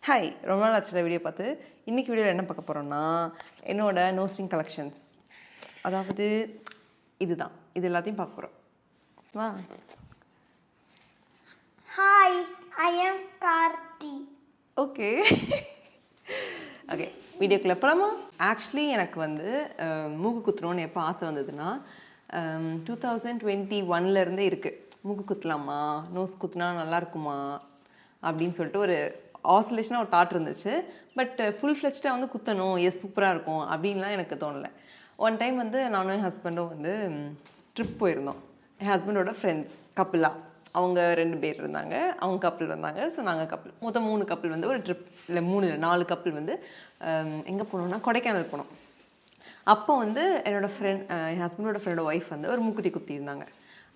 Hi, ரொம்ப நாள் ஆச்சுல வீடியோ பார்த்து. இன்னைக்கு வீடியோவில் என்ன பார்க்க போகிறோம்னா, என்னோட நோஸ்டிங் கலெக்ஷன்ஸ். அதாவது இதுதான், இது எல்லாத்தையும் பார்க்க போகிறோம். வா. Hi, I am Karthi. Okay okay, வீடியோக்குள்ளே போகலாமா? ஆக்சுவலி எனக்கு வந்து மூக்கு குத்துறோன்னு எப்போ ஆசை வந்ததுன்னா 2021 இருக்குது. மூக்கு குத்தலாமா, நோஸ் குத்துனா நல்லா இருக்குமா அப்படின்னு சொல்லிட்டு ஒரு ஆசோலேஷனாக ஒரு தாட் இருந்துச்சு. பட் ஃபுல் ஃப்ளெஜ்டாக வந்து குத்தணும், எஸ் சூப்பராக இருக்கும் அப்படின்லாம் எனக்கு தோணலை. ஒன் டைம் வந்து நானும் என் ஹஸ்பண்டும் வந்து ட்ரிப் போயிருந்தோம். என் ஹஸ்பண்டோட ஃப்ரெண்ட்ஸ் கப்பிளாக அவங்க 2 பேர் இருந்தாங்க, அவங்க கப்பிள் வந்தாங்க. ஸோ நாங்கள் கப்பிள் மொத்தம் 3 கப்பிள் வந்து ஒரு ட்ரிப், இல்லை 3 இல்லை 4 கப்பிள் வந்து எங்கே போனோம்னா கொடைக்கானல் போனோம். அப்போ வந்து என்னோடய ஃப்ரெண்ட், என் ஹஸ்பண்டோட ஃப்ரெண்டோட ஒய்ஃப் வந்து ஒரு மூக்குத்தி குத்தியிருந்தாங்க.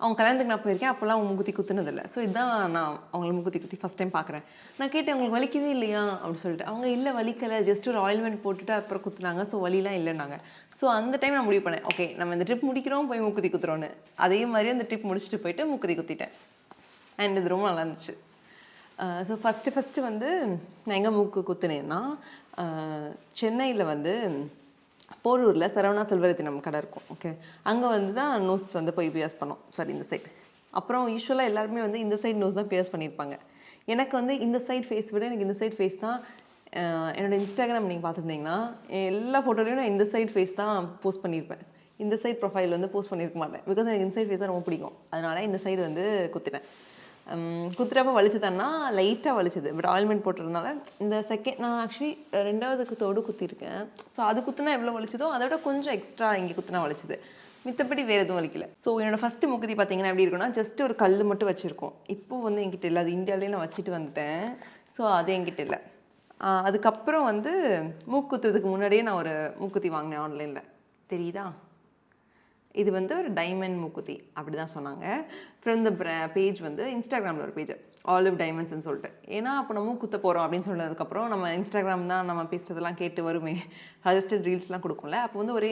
அவங்க கல்யாணத்துக்கு நான் போயிருக்கேன், அப்போல்லாம் அவங்க மூக்குத்தி குத்துனதில்லை. ஸோ இதுதான் நான் அவங்கள மூக்குத்தி குத்தி ஃபஸ்ட் டைம் பார்க்குறேன். நான் கேட்டேன், உங்களுக்கு வலிக்கவே இல்லையா அப்படின்னு சொல்லிட்டு. அவங்க இல்லை வலிக்கலை, ஜஸ்ட் ஒரு ஆயில்மெண்ட் போட்டுட்டு அப்புறம் குத்துனாங்க, ஸோ வலிலாம் இல்லைன்னாங்க. ஸோ அந்த டைம் நான் முடிவு பண்ணேன், ஓகே நம்ம இந்த ட்ரிப் முடிக்கிறோம், போய் மூக்குத்தி குத்துறோன்னு. அதே மாதிரி அந்த ட்ரிப் முடிச்சுட்டு போயிட்டு மூக்குத்தி குத்திட்டேன். அண்ட் இது ரொம்ப நல்லா இருந்துச்சு. ஸோ ஃபஸ்ட்டு வந்து நான் எங்கே மூக்கு குத்துனேன்னா, சென்னையில் வந்து போரூரில் சரவணா செல்வரத்தினம் கடை இருக்கும். ஓகே, அங்கே வந்து தான் நோஸ் வந்து போய் பியர்ஸ் பண்ணோம். சாரி, இந்த சைடு. அப்புறம் யூஸ்வலாக எல்லாருமே வந்து இந்த சைடு நோஸ் தான் பியர்ஸ் பண்ணியிருப்பாங்க. எனக்கு வந்து இந்த சைடு ஃபேஸ் விட எனக்கு இந்த சைடு ஃபேஸ் தான். என்னோடய இன்ஸ்டாகிராம் நீங்கள் பார்த்துருந்தீங்கன்னா எல்லா ஃபோட்டோலையும் நான் இந்த சைடு ஃபேஸ் தான் போஸ்ட் பண்ணியிருப்பேன். இந்த சைடு ப்ரொஃபைல் வந்து போஸ்ட் பண்ணியிருக்க மாட்டேன். பிகாஸ் எனக்கு இந்த சைடு ஃபேஸ் தான் ரொம்ப பிடிக்கும். அதனால் இந்த சைடு வந்து குத்திட்டேன். குத்துறப்ப வலிச்சுதான்னா லைட்டாக வலிச்சுது. பட் ஆயில்மெண்ட் போட்டிருந்தனால இந்த செகண்ட் நான் ஆக்சுவலி 2வது குத்தோடு குத்திருக்கேன். ஸோ அது குத்துனா எவ்வளோ வலிச்சதோ அதோட கொஞ்சம் எக்ஸ்ட்ரா இங்கே குத்துனா வலிச்சுது. மித்தபடி வேறு எதுவும் வலிக்கல. ஸோ என்னோடய ஃபஸ்ட்டு மூக்குத்தி பார்த்தீங்கன்னா எப்படி இருக்குன்னா, ஜஸ்ட் ஒரு கல் மட்டும் வச்சுருக்கோம். இப்போ வந்து என்கிட்ட இல்லை, அது இந்தியாவிலே நான் வச்சுட்டு வந்துட்டேன். ஸோ அது என்கிட்ட இல்லை. அதுக்கப்புறம் வந்து மூக்குத்துறதுக்கு முன்னாடியே நான் ஒரு மூக்குத்தி வாங்கினேன் ஆன்லைனில். தெரியுதா? இது வந்து ஒரு டைமண்ட் மூக்குத்தி அப்படி தான் சொன்னாங்க. ஃப்ரம் த பேஜ் வந்து இன்ஸ்டாகிராமில் ஒரு பேஜ், ஆலிவ் டைமண்ட்ஸ்ன்னு சொல்லிட்டு. ஏன்னா அப்போ நம்ம குத்த போகிறோம் அப்படின்னு சொன்னதுக்கப்புறம் நம்ம இன்ஸ்டாகிராம் தான் நம்ம பேசுகிறதெல்லாம் கேட்டு வருமே, சஜஸ்டட் ரீல்ஸ்லாம் கொடுக்கும்ல. அப்போ வந்து ஒரே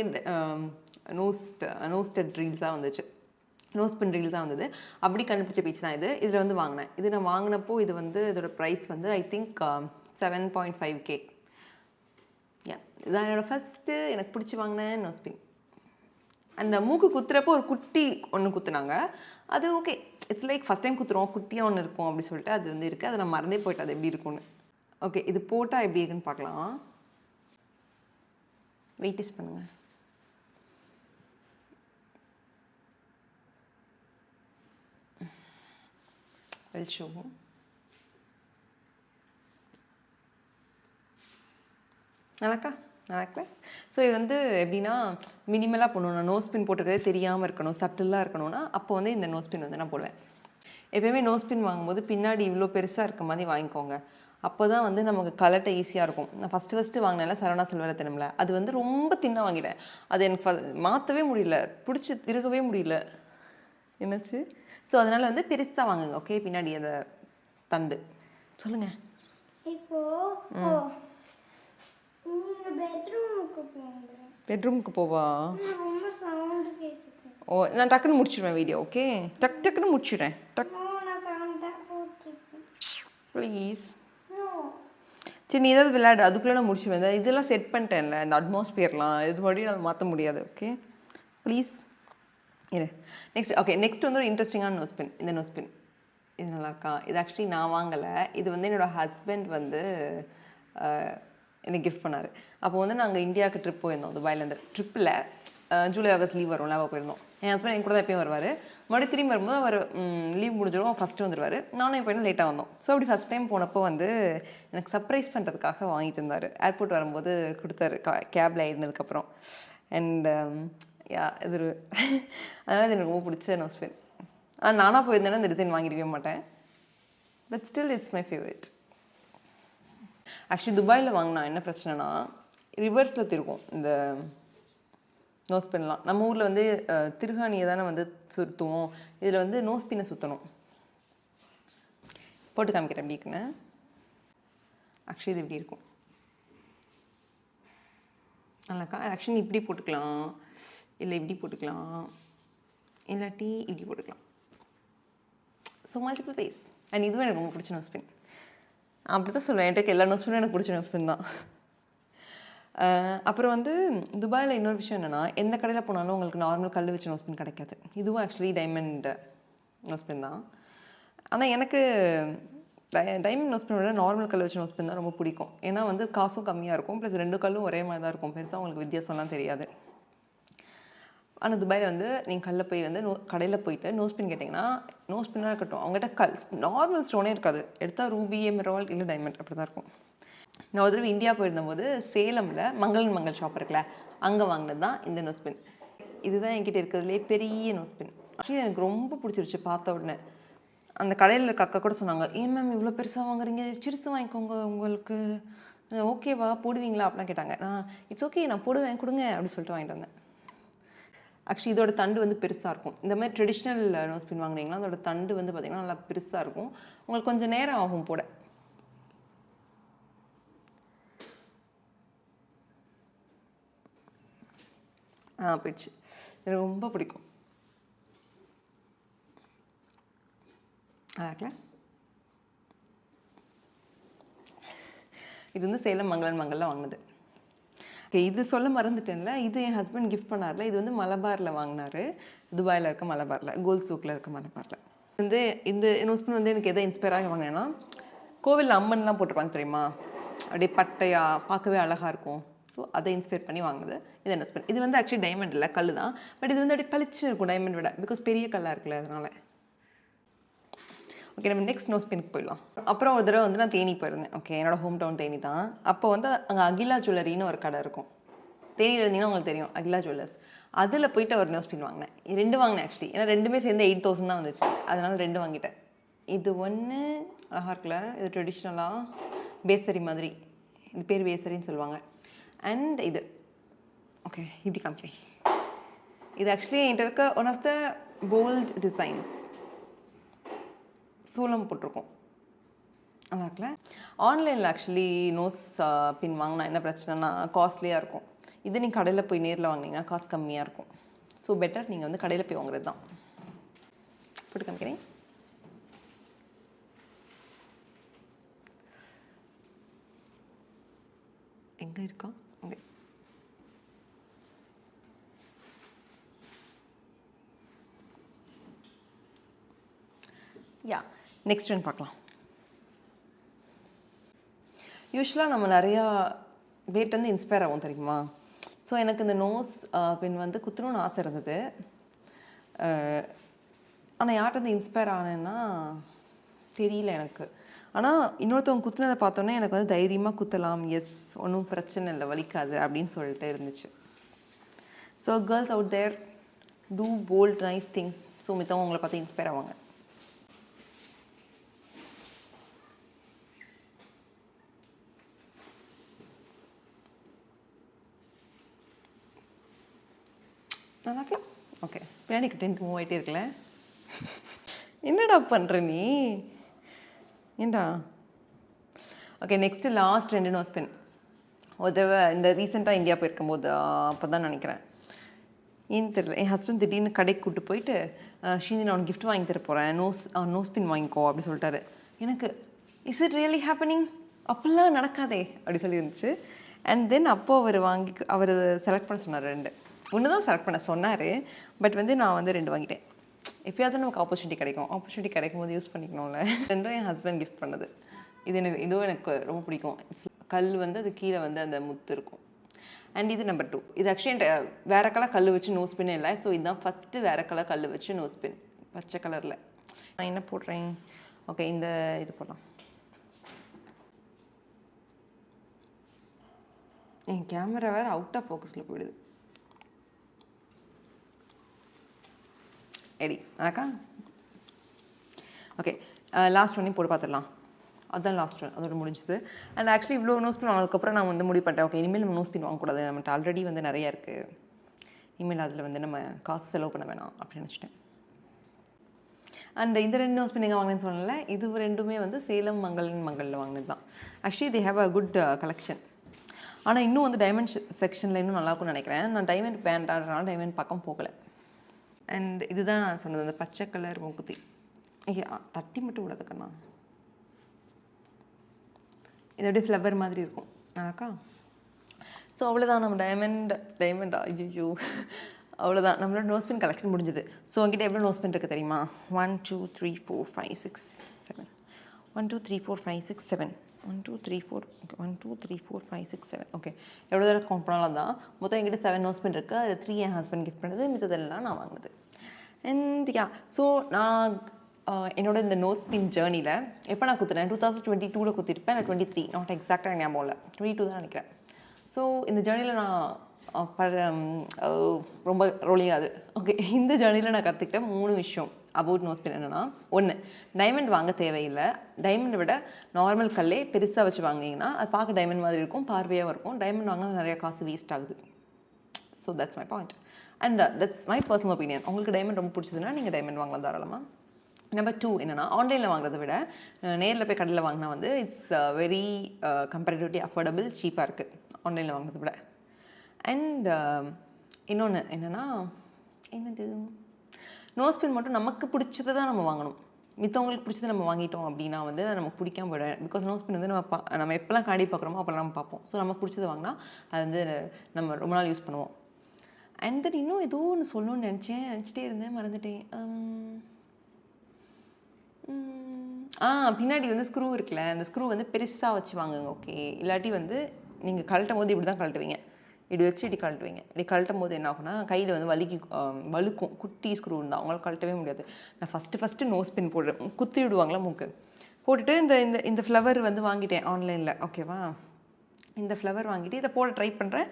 நோஸ்டட் ரீல்ஸாக வந்துச்சு, நோஸ் பின் ரீல்ஸாக வந்தது. அப்படி கண்டுபிடிச்ச பேஜ் தான் இது. இதில் வந்து வாங்கினேன். இது நான் வாங்கினப்போ இது வந்து இதோட ப்ரைஸ் வந்து ஐ திங்க் 7.5K. இதான் என்னோடய ஃபஸ்ட்டு எனக்கு பிடிச்சி வாங்கினேன் நோஸ் பின். அந்த மூக்கு குத்துறப்போ ஒரு குட்டி ஒன்று குத்துனாங்க. அது okay, it's like first time குத்துறோம், குட்டியாக ஒன்று இருக்கும் அப்படின்னு சொல்லிட்டு அது வந்து இருக்குது. அதை நான் மறந்தே போயிட்டு அது எப்படி இருக்கும்னு. ஓகே, இது போட்டால் எப்படி இருக்குன்னு பார்க்கலாம். வெயிட் டெஸ்ட் பண்ணுங்கள். வெளிச்சோம். நல்லாக்கா? நல்லாக்கல. ஸோ இது வந்து எப்படின்னா மினிமலாக போடணும். நான் நோஸ் பின் போட்டுக்கிறதே தெரியாமல் இருக்கணும், சட்டிலாக இருக்கணும்னா அப்போ வந்து இந்த நோஸ் பின் வந்து நான் போடுவேன். எப்போயுமே நோஸ் பின் வாங்கும்போது பின்னாடி இவ்வளோ பெருசாக இருக்க மாதிரி வாங்கிக்கோங்க. அப்போ தான் வந்து நமக்கு கலட்ட ஈஸியாக இருக்கும். நான் ஃபஸ்ட்டு வாங்கினேன்ல சரவணா செல்வரத்தினமில், அது வந்து ரொம்ப தின்னாக வாங்கிட்டேன். அது எனக்கு மாற்றவே முடியல, பிடிச்சி திருகவே முடியல. என்னாச்சு? ஸோ அதனால் வந்து பெருசாக வாங்குங்க. ஓகே, பின்னாடி அந்த தண்டு. சொல்லுங்கள். பெட்ரூமுக்கு போவா? ஓ, நான் டக்குன்னு முடிச்சிடுவேன் வீடியோ. ஓகே, டக்குன்னு முடிச்சிடுறேன். ப்ளீஸ். சரி, நீ ஏதாவது விளையாடு, அதுக்குள்ளே நான் முடிச்சுடுவேன். இதெல்லாம் செட் பண்ணிட்டேன்ல, இந்த அட்மாஸ்பியர்லாம் இது மறுபடியும் நான் மாற்ற முடியாது. ஓகே ப்ளீஸ் இரு. நெக்ஸ்ட் வந்து ஒரு இன்ட்ரெஸ்டிங்கான நோஸ் பின். இந்த நோஸ் பின் இது நல்லாயிருக்கா? இது ஆக்சுவலி நான் வாங்கலை. இது வந்து என்னோடய ஹஸ்பண்ட் வந்து எனக்கு கிஃப்ட் பண்ணார். அப்போ வந்து நாங்கள் இந்தியாவுக்கு ட்ரிப் போயிருந்தோம். துபாயிலேருந்து ட்ரிப்பில் ஜூலை ஆகஸ்ட் லீவ் வரும்ல, அப்போ போயிருந்தோம். என் ஹஸ்பண்ட் என் கூட தான் எப்பயும் வருவார். மறுபடியும் திரும்பி வரும்போது அவர் லீவ் முடிஞ்சிடும், ஃபஸ்ட்டு வந்துடுவார். நானும் என் பையனும் லேட்டாக வந்தோம். ஸோ அப்படி ஃபஸ்ட் டைம் போனப்போ வந்து எனக்கு சர்ப்ரைஸ் பண்ணுறதுக்காக வாங்கி தந்தார். ஏர்போர்ட் வரும்போது கொடுத்தாரு, கேபில் ஏறினதுக்கப்புறம். அண்ட் இது அதனால் இது எனக்கு ரொம்ப பிடிச்ச நோஸ் பின். ஆனால் நானாக போயிருந்தேன்னா இந்த டிசைன் வாங்கியிருக்கவே மாட்டேன். But still it's my favourite. Actually துபாயில் வாங்கினா என்ன பிரச்சனைனா, ரிவர்ஸில் திருக்கும் இந்த நோஸ் பின்லாம். நம்ம ஊரில் வந்து திருகாணியை தானே வந்து சுற்றுவோம், இதில் வந்து நோஸ் பின்னை சுற்றணும். போட்டு காமிக்கிறேன் எப்படி இருக்குன்னு. ஆக்சுவலி இது இப்படி இருக்கும். நல்லாக்கா? ஆக்சுவலி இப்படி போட்டுக்கலாம், இல்லை இப்படி போட்டுக்கலாம், இல்லாட்டி இப்படி போட்டுக்கலாம். So multiple ways. அண்ட் இதுவும் எனக்கு ரொம்ப பிடிச்ச நோஸ் பின். அப்படி தான் சொல்லுவேன். என்கிட்ட எல்லா நோஸ்பினும் எனக்கு பிடிச்ச நோஸ்பின் தான். அப்புறம் வந்து துபாயில் இன்னொரு விஷயம் என்னென்னா, எந்த கடையில் போனாலும் உங்களுக்கு நார்மல் கல் வச்ச நோஸ்பின் கிடைக்காது. இதுவும் ஆக்சுவலி டைமண்ட் நோஸ்பின் தான். ஆனால் எனக்கு டைமண்ட் நோஸ்பின் விட நார்மல் கல் வச்ச நோஸ்பின் தான் ரொம்ப பிடிக்கும். ஏன்னா வந்து காசும் கம்மியாக இருக்கும், ப்ளஸ் 2 கல்லும் ஒரே மாதிரி தான் இருக்கும். பெருசாக உங்களுக்கு வித்தியாசம்லாம் தெரியாது. ஆனால் துபாயில் வந்து நீங்கள் கல்லில் போய் வந்து கடையில் போயிட்டு நோஸ்பின் கேட்டிங்கன்னா, நோஸ்பின்னாக இருக்கட்டும், அவங்ககிட்ட நார்மல் ஸ்டோனே இருக்காது. எடுத்தால் ரூபி, எமரால்ட் இல்லை டைமண்ட் அப்படி தான் இருக்கும். நான் ஒரு தடவை இந்தியா போயிருந்தபோது சேலமில் மங்கள் ஷாப் இருக்குல்ல, அங்கே வாங்கினது தான் இந்த நோஸ்பின். இதுதான் என்கிட்ட இருக்கிறதுலே பெரிய நோஸ்பின். ஆக்சுவலி எனக்கு ரொம்ப பிடிச்சிருச்சு பார்த்த உடனே. அந்த கடையில் இருக்க அக்கா கூட சொன்னாங்க, ஏன் மேம் இவ்வளோ பெருசாக வாங்குறீங்க, சிறுசு வாங்கிக்கோங்க, உங்களுக்கு ஓகேவா போடுவீங்களா அப்படிலாம் கேட்டாங்க. நான் இட்ஸ் ஓகே நான் போடுவேன் கொடுங்க அப்படின்னு சொல்லிட்டு வாங்கிட்டு வந்தேன். ஆக்சுவலி இதோட தண்டு வந்து பெருசாக இருக்கும். இந்த மாதிரி ட்ரெடிஷ்னல் நோஸ்பின் வாங்கினீங்கன்னா அதோட தண்டு வந்து பார்த்திங்கன்னா நல்லா பெருசாக இருக்கும். உங்களுக்கு கொஞ்சம் நேரம் ஆகும் போட. போயிடுச்சு. எனக்கு ரொம்ப பிடிக்கும். அதாக்கல இது வந்து சேலம் மங்களில் வாங்கினது. ஓகே, இது சொல்ல மறந்துட்டேன்ல, இது என் ஹஸ்பண்ட் கிஃப்ட் பண்ணார்ல. இது வந்து மலபாரில் வாங்கினார். துபாயில் இருக்க மலபாரில், கோல்ட் சூக்கில் இருக்க மலபாரில். வந்து இந்த நோஸ்பின் வந்து எனக்கு எதை இன்ஸ்பயர் ஆகி வாங்கினேன்னா, கோவிலில் அம்மன்லாம் போட்டிருப்பாங்க தெரியுமா, அப்படியே பட்டையாக பார்க்கவே அழகாக இருக்கும். ஸோ அதை இன்ஸ்பயர் பண்ணி வாங்குது இந்த நோஸ்பின். இது வந்து ஆக்சுவலி டைமண்ட் இல்லை, கல் தான். பட் இது வந்து அப்படியே பளிச்சுன்னு இருக்கும் டைமண்ட் விட, பிகாஸ் பெரிய கல்லாக இருக்குல்ல அதனால். ஓகே, நம்ம நெக்ஸ்ட் நோஸ்பின்க்கு போயிடலாம். அப்புறம் ஒரு தடவை வந்து நான் தேனி போயிருந்தேன். ஓகே, என்னோட ஹோம் டவுன் தேனி தான். அப்போ வந்து அங்கே அகிலா ஜுவல்லரின்னு ஒரு கடை இருக்கும். தேனியில் இருந்தீங்கன்னா உங்களுக்கு தெரியும் அகிலா ஜுவல்லர்ஸ். அதில் போயிட்டு ஒரு நோஸ்பின் வாங்கினேன். 2 வாங்கினேன் ஆக்சுவலி. ஏன்னா 2மே சேர்ந்து 8000 தான் வந்துச்சு. அதனால 2 வாங்கிட்டேன். இது ஒன்று அழகாக இருக்குல்ல, இது ட்ரெடிஷ்னலாக பேசரி மாதிரி, இது பேர் பேசரின்னு சொல்லுவாங்க. அண்ட் இது ஓகே இப்படி காமிக்கிறேன். இது ஆக்சுவலி என்கிட்ட இருக்க one of the bold designs. சூளம் போட்டிருக்கோம், நல்லா இருக்குல்ல. ஆன்லைனில் ஆக்சுவலி நோஸ் பின் வாங்கினா என்ன பிரச்சனைனா காஸ்ட்லியாக இருக்கும். இது நீங்கள் கடையில் போய் நேரில் வாங்கினீங்கன்னா காசு கம்மியாக இருக்கும். ஸோ பெட்டர் நீங்கள் வந்து கடையில் போய் வாங்குறது தான். போட்டு காமிக்கிறேன். எங்கே இருக்கா? ஓகே, யா நெக்ஸ்ட் ஒன் பார்க்கலாம். யூஸ்வலாக நம்ம நிறையா பேர்ட்டேருந்து இன்ஸ்பயர் ஆகும் தெரியுமா. ஸோ எனக்கு இந்த நோஸ் பின் வந்து குத்தணும்னு ஆசை இருந்தது. ஆனால் யார்கிட்ட இன்ஸ்பயர் ஆனேன்னா தெரியல எனக்கு. ஆனால் இன்னொருத்தவங்க குத்துனதை பார்த்தோன்னே எனக்கு வந்து தைரியமாக குத்தலாம், எஸ் ஒன்றும் பிரச்சனை இல்லை, வலிக்காது அப்படின்னு சொல்லிட்டு இருந்துச்சு. So girls out there to bold nice things. So மித்தவங்க உங்களை பார்த்து இன்ஸ்பயர் ஆவாங்க. நல்லாக்கலாம். ஓகே, பின்னாடி டென்ட் மூவ் ஆகிட்டே இருக்கல. என்னடா பண்ணுற நீ, ஏண்டா? Okay, next last 2 no spin. ஒரு தடவை இந்த ரீசெண்டாக இந்தியா போயிருக்கும்போது அப்போ தான் நினைக்கிறேன், ஏன்னு தெரியல, என் ஹஸ்பண்ட் திடீர்னு கடைக்கு கூப்பிட்டு போயிட்டு, ஷீனி நான் உனக்கு கிஃப்ட் வாங்கி தர போகிறேன், நோஸ்பின் வாங்கிக்கோ அப்படி சொல்லிட்டாரு. எனக்கு இஸ் இட் ரியலி ஹேப்பனிங், அப்படிலாம் நடக்காதே அப்படி சொல்லியிருந்துச்சு. அண்ட் தென் அப்போது அவர் செலக்ட் பண்ண சொன்னார். 2 ஒன்று தான் செலக்ட் பண்ண சொன்னார். பட் வந்து நான் வந்து 2 வாங்கிட்டேன். எப்பயாவது நமக்கு ஆப்பர்ச்சுனிட்டி கிடைக்கும் போது யூஸ் பண்ணிக்கணும்ல. 2ம் என் ஹஸ்பண்ட் கிஃப்ட் பண்ணது. இதுவும் எனக்கு ரொம்ப பிடிக்கும். கல் வந்து அது கீழே வந்து அந்த முத்து இருக்கும். அண்ட் இது நம்பர் 2. இது ஆக்சுவலி வேறு கலர் கல் வச்சு நோஸ்பின் இல்லை. ஸோ இதுதான் ஃபஸ்ட்டு வேறு கலர் கல் வச்சு நோஸ்பின், பச்சை கலரில். நான் என்ன போடுறேன், ஓகே இந்த இது போடலாம். என் கேமரா வேறு அவுட் ஆஃப் ஃபோக்கஸில் போயிடுது. எடி அக்கா. ஓகே, லாஸ்ட் ஒன்றையும் போட்டு பார்த்துடலாம். அதுதான் லாஸ்ட் ஒன், அதோட முடிஞ்சது. அண்ட் ஆக்சுவலி இவ்வளோ நோஸ்பின் வாங்கினதுக்கப்புறம் நான் வந்து முடிவு பண்ணிட்டேன், ஓகே இனிமேல் நம்ம நோஸ்பின் வாங்கக்கூடாது, நம்மகிட்ட ஆல்ரெடி வந்து நிறையா இருக்குது, இனிமேல் அதில் வந்து நம்ம காசு செலவு பண்ண வேணாம் அப்படின்னு நினச்சிட்டேன். அண்ட் இந்த 2 நோஸ்பின் எங்கே வாங்கினேன்னு சொன்னல, இது 2மே வந்து சேலம் மங்களில் வாங்கினது தான். Actually they have a good collection. ஆனால் இன்னும் வந்து டைமண்ட் செக்ஷனில் இன்னும் நல்லாயிருக்கும்னு நினைக்கிறேன். நான் டைமண்ட் வேண்டான்றனால டைமண்ட் பக்கம் போகலை. அண்ட் இதுதான் நான் சொன்னது, அந்த பச்சை கலர் மூக்குத்தி. தட்டி மட்டும் விடாதுக்கண்ணா. இது அப்படியே ஃப்ளவர் மாதிரி இருக்கும் அக்கா. ஸோ அவ்வளோதான் நம்ம டைமண்டா ஐயோ அவ்வளோதான் நம்மளோட நோஸ்பின் கலெக்ஷன் முடிஞ்சுது. ஸோ உங்ககிட்ட எவ்வளோ நோஸ்பின் இருக்குது தெரியுமா? 1 2 3 4 5 6 7 1 2 3 4 5 6 7 1 2 3 4 1 2 3 4 5 6 7 ஓகே. எவ்வளோ தடவை கவுண்ட் பண்ணாலும் தான். மொத்தம் என்கிட்ட 7 நோஸ்பின் இருக்குது. அது 3 என் ஹஸ்பண்ட் கிஃப்ட் பண்ணது, மித்ததெல்லாம் நான் வாங்கினது. அண்ட் யா ஸோ நான் என்னோட இந்த நோஸ்பின் ஜேர்னியில் எப்போ நான் குத்துறேன் 2022 குத்திருப்பேன், நான் 23 நாட் எக்ஸாக்டாக ஞாபகம் இல்லை, 22 தான் நினைக்கிறேன். ஸோ இந்த ஜேர்னியில் நான் ரொம்ப ரோலிங் ஆகுது. ஓகே, இந்த ஜேர்னியில் நான் கற்றுக்கிட்ட 3 விஷயம் அபவுட் நோஸ்பின் என்னென்னா, 1 டைமண்ட் வாங்க தேவையில்லை. டைமண்டை விட நார்மல் கல்லே பெருசாக வச்சு வாங்கினீங்கன்னா அது பார்க்க டைமண்ட் மாதிரி இருக்கும், பார்வையாக இருக்கும். டைமண்ட் வாங்கினா நிறையா காசு வேஸ்ட் ஆகுது. So that's my point and that's my personal opinion. உங்களுக்கு டைமண்ட் ரொம்ப பிடிச்சதுன்னா நீங்கள் டைமண்ட் வாங்கலாம் தாராளமாக. நம்பர் 2 என்னென்னா, ஆன்லைனில் வாங்குறதை விட நேரில் போய் கடையில் வாங்கினா வந்து இட்ஸ் வெரி கம்பேரிட்டிவ்லி அஃபோர்டபுள், சீப்பாக இருக்குது ஆன்லைனில் வாங்குறதை விட. அண்ட் இன்னொன்று என்னென்னா, என்னது, நோஸ்பின் மட்டும் நமக்கு பிடிச்சதை தான் நம்ம வாங்கணும். மித்தவங்களுக்கு பிடிச்சதை நம்ம வாங்கிட்டோம் அப்படின்னா வந்து நமக்கு பிடிக்காம போயிடும். பிகாஸ் நோஸ்பின் வந்து நம்ம எப்போல்லாம் கண்ணாடி பார்க்குறோமோ அப்போல்லாம் நம்ம பார்ப்போம். ஸோ நமக்கு பிடிச்சதை வாங்கினா அது வந்து நம்ம ரொம்ப நாள் யூஸ் பண்ணுவோம். அண்ட் தென் இன்னும் ஏதோ ஒன்று சொல்லணும்னு நினச்சிட்டே இருந்தேன், மறந்துட்டேன். பின்னாடி வந்து ஸ்க்ரூ இருக்குல்ல, அந்த ஸ்க்ரூ வந்து பெருசாக வச்சு வாங்குங்க. ஓகே, இல்லாட்டி வந்து நீங்கள் கழட்டும் போது இப்படி தான் கழட்டுவீங்க, இப்படி வச்சு இப்படி கழட்டுவீங்க. இப்படி கழட்டும் போது என்ன ஆகும்னா கையில் வந்து வழுக்கும். குட்டி ஸ்க்ரூ இருந்தால் அவங்களால கழட்டவே முடியாது. நான் ஃபஸ்ட்டு நோஸ்பின் போடுறேன், குத்தி விடுவாங்களா மூக்கு போட்டுட்டு இந்த ஃப்ளவர் வந்து வாங்கிட்டேன் ஆன்லைனில். ஓகேவா, இந்த ஃப்ளவர் வாங்கிட்டு இதை போட ட்ரை பண்ணுறேன்.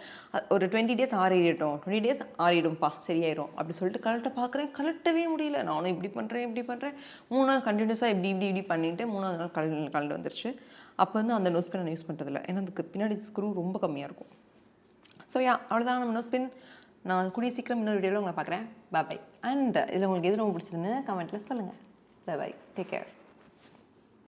ஒரு 20 டேஸ் ஆறிடட்டும், 20 டேஸ் ஆறிடும்ப்பா சரியாயிடும் அப்படி சொல்லிட்டு கழட்ட பார்க்குறேன், கழட்டவே முடியல. நானும் இப்படி பண்ணுறேன் 3 நாள் கண்டினியூஸாக இப்படி பண்ணிவிட்டு 3ஆவது நாள் கழண்டு வந்துருச்சு. அப்போ வந்து அந்த நோஸ்பின் நான் யூஸ் பண்ணுறதில்ல, ஏன்னா அதுக்கு பின்னாடி ஸ்க்ரூ ரொம்ப கம்மியாக இருக்கும். ஸோ யா அவ்வளோதான் நம்ம நோஸ்பின். நான் கூடிய சீக்கிரம் இன்னொரு வீடியோவில் உங்களை பார்க்குறேன். பை. அண்ட் இதில் உங்களுக்கு எது ரொம்ப பிடிச்சதுன்னு கமெண்ட்டில் சொல்லுங்கள். பை. Take care.